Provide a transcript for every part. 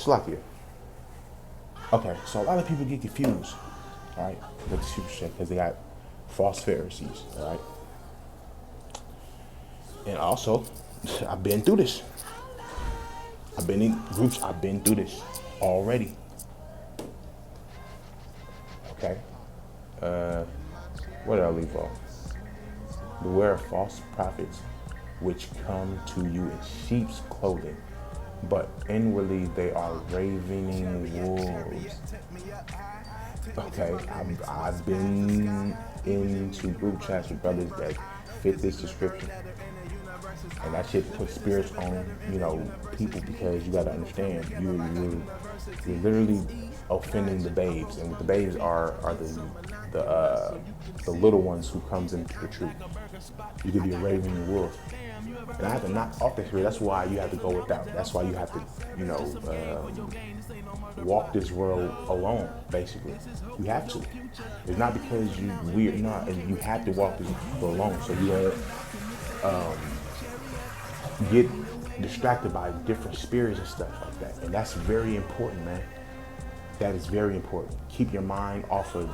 Slakia. Okay, so a lot of people get confused, all right, with the super check because they got false Pharisees, all right? And also, I've been through this. I've been in groups, I've been through this already, okay? What did I leave off? Beware of false prophets which come to you in sheep's clothing, but inwardly they are ravening wolves. Okay, I've been into group chats with brothers that fit this description. And that shit puts spirits on, people, because you gotta understand, you're literally offending the babes, and the babes are the little ones who comes into the truth. You could be a ravening wolf, and I have to knock off the spirit. That's why you have to go without. That's why you have to, walk this world alone. Basically, you have to. It's not because you weird, not, and you have to walk this world alone. So you don't get distracted by different spirits and stuff like that. And that's very important, man. That is very important. Keep your mind off of,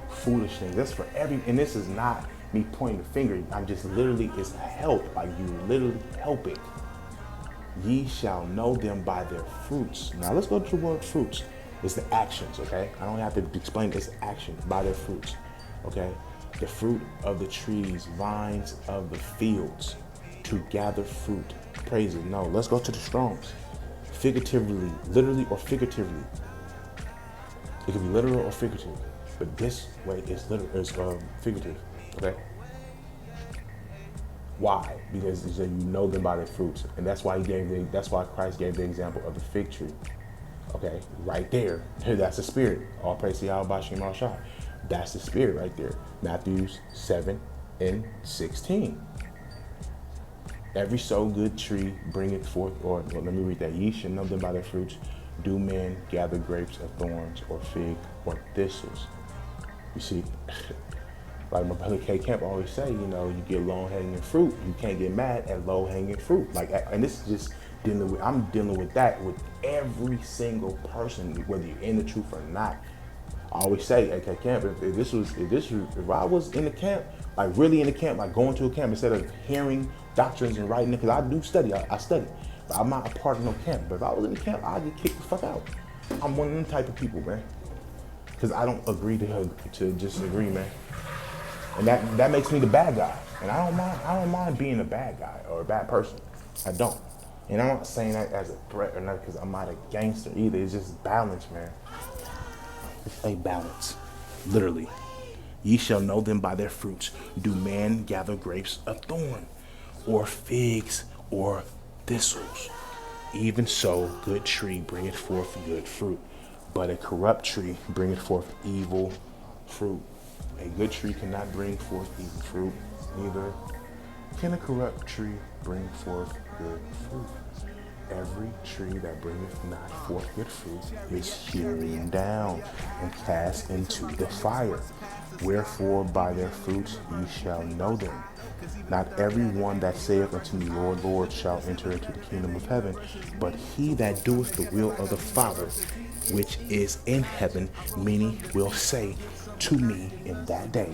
foolish things. That's for and this is not me pointing the finger. I'm just literally, it's help. Like, you literally help it. Ye shall know them by their fruits. Now let's go to the word fruits. It's the actions, okay? I don't have to explain this action. By their fruits, okay? The fruit of the trees, vines of the fields, to gather fruit. Praise it. No, let's go to the Strongs. Figuratively, literally or figuratively. It can be literal or figurative, but this way is figurative. Okay. Why? Because he said you know them by their fruits, and that's why that's why Christ gave the example of the fig tree. Okay, right there. That's the spirit. All praise to Yahweh Bashim Al-Shai. That's the spirit right there. Matthew 7:16. Every so good tree bringeth forth, or let me read that. Ye shall know them by their fruits. Do men gather grapes of thorns, or fig, or thistles? You see, like my brother K Camp always say, you get low-hanging fruit. You can't get mad at low-hanging fruit. And this is just I'm dealing with that with every single person, whether you're in the truth or not. I always say, hey, K Camp, if I was in the camp, like really in the camp, like going to a camp instead of hearing doctrines and writing it, because I do study, I study, but I'm not a part of no camp. But if I was in the camp, I'd get kicked the fuck out. I'm one of them type of people, man, because I don't agree to disagree, man, and that makes me the bad guy, and I don't mind being a bad guy or a bad person. I don't, and I'm not saying that as a threat or not because I'm not a gangster either. It's just balance, man. It's a balance, literally. Ye shall know them by their fruits. Do man gather grapes of thorn, or figs, or thistles? Even so, good tree bringeth forth good fruit, but a corrupt tree bringeth forth evil fruit. A good tree cannot bring forth evil fruit, neither can a corrupt tree bring forth good fruit. Every tree that bringeth not forth good fruit is hewn down and cast into the fire. Wherefore by their fruits ye shall know them. Not every one that saith unto me, Lord, Lord, shall enter into the kingdom of heaven, but he that doeth the will of the Father which is in heaven. Many will say to me in that day,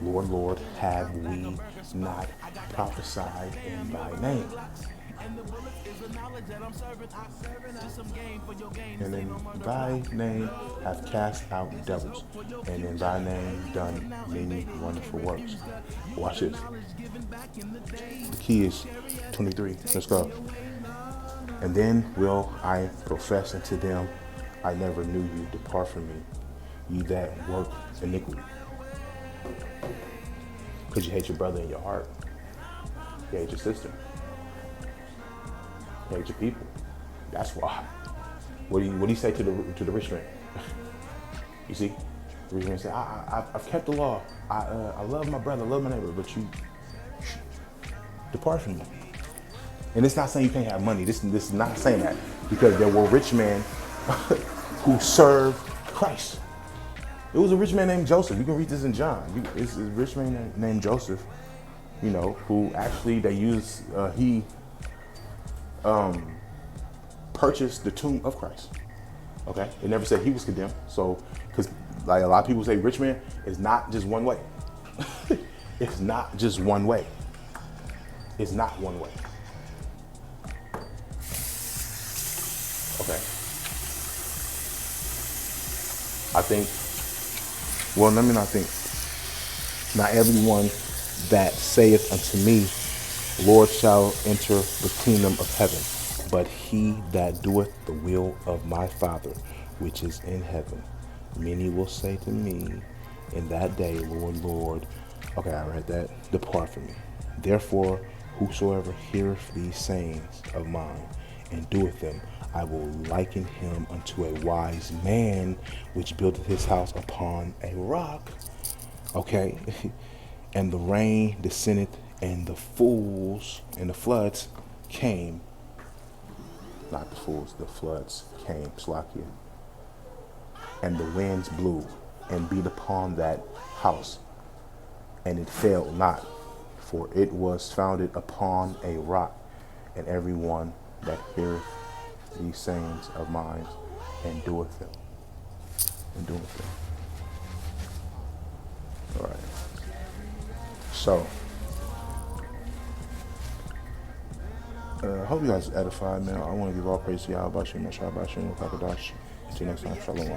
Lord, Lord, have we not prophesied in thy name? And in thy name have cast out devils, and in thy name done many wonderful works. Watch this. The key is 23. Let's go. And then will I profess unto them, I never knew you. Depart from me, ye that work iniquity. Because you hate your brother in your heart. You hate your sister. You hate your people. That's why. What do you say to the rich man? You see, the rich man say, I've kept the law. I love my brother, I love my neighbor, but you depart from me. And it's not saying you can't have money. This is not saying that, because there were rich men who served Christ. It was a rich man named Joseph. You can read this in John. It's a rich man named Joseph, who actually they used, he purchased the tomb of Christ. Okay, it never said he was condemned. So, because like a lot of people say, rich man is not just one way. It's not just one way. It's not one way. Okay. I think, well, let me not think. Not everyone that saith unto me, Lord, shall enter the kingdom of heaven, but he that doeth the will of my Father, which is in heaven. Many will say to me in that day, Lord, Lord. Okay, I read that. Depart from me. Therefore, whosoever heareth these sayings of mine and doeth them, I will liken him unto a wise man which buildeth his house upon a rock. Okay. And the rain descended, and the fools and the floods came. Not the fools, the floods came, Slakia. And the winds blew and beat upon that house, and it fell not, for it was founded upon a rock. And everyone that heareth these sayings of mine and doeth them. All right. So, I hope you guys edified, man. I want to give all praise to Yahweh Bashim, Mashah Bashim, Kakadash. Until next time, Shalom.